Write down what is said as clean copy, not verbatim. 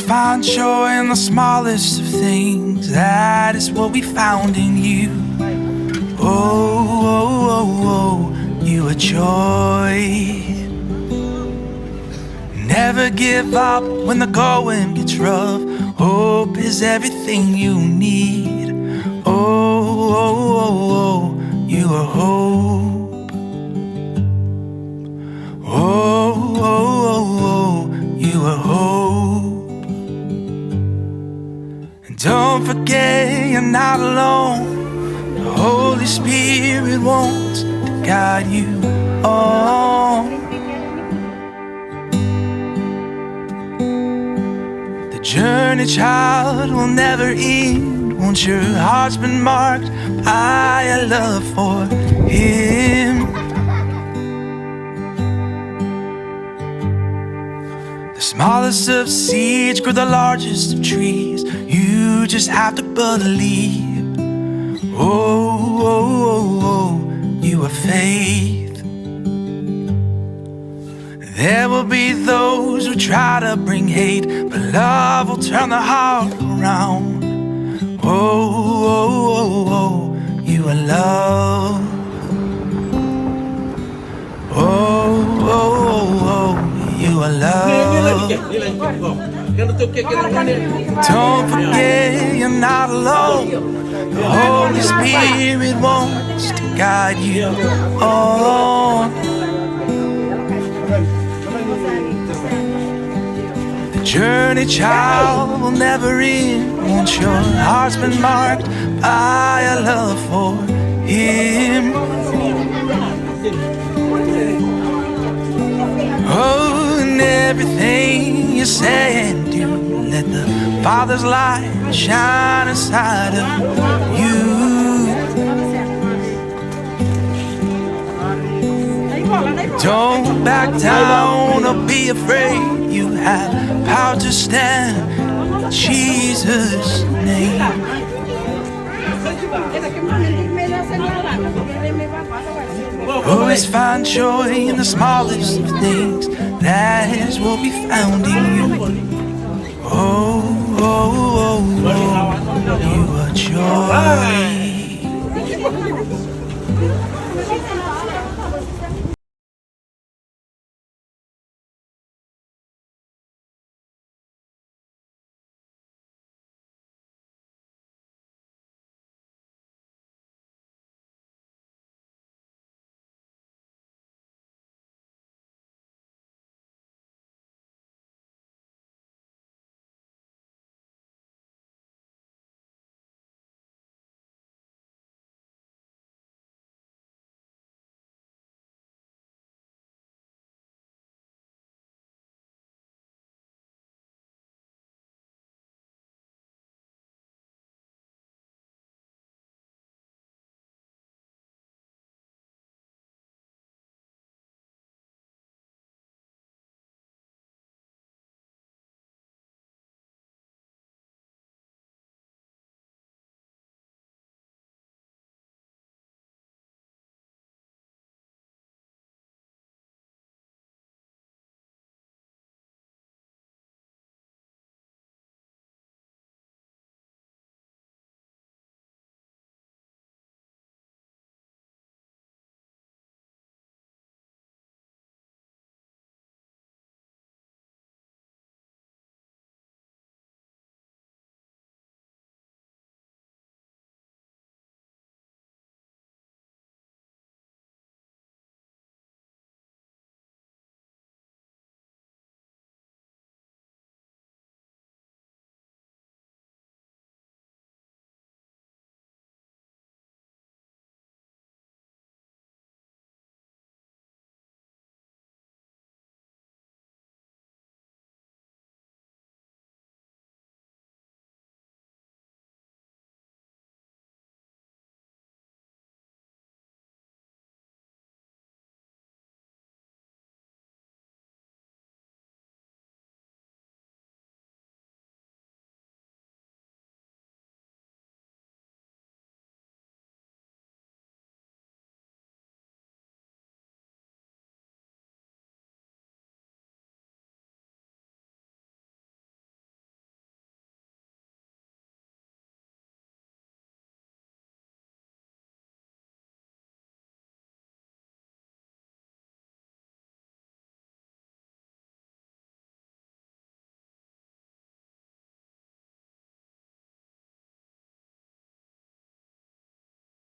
find joy in the smallest of things. That is what we found in you. Oh, oh, oh, oh, you are joy. Never give up when the going gets rough. Hope is everything you need. Oh, oh, oh, oh, you are hope. Oh, oh, oh, oh, you are hope. And don't forget you're not alone. The Holy Spirit wants to guide you on. The journey, child, will never end once your heart's been marked by a love for Him. The smallest of seeds grow the largest of trees. You just have to believe. Oh, oh, oh, oh, you have faith. There will be those who try to bring hate, but love will turn the heart around. Oh, oh, oh, oh, you are love. Oh, oh, oh, you are love. Don't forget you're not alone. The Holy Spirit wants to guide you on. The journey, child, will never end once your heart's been marked by a love for Him. Oh, and everything you say and do, let the Father's light shine inside of you. Don't back down or be afraid. You have power to stand in Jesus' name. Always find joy in the smallest of things. That is what we found in you. Oh, oh, oh, oh, you are joy.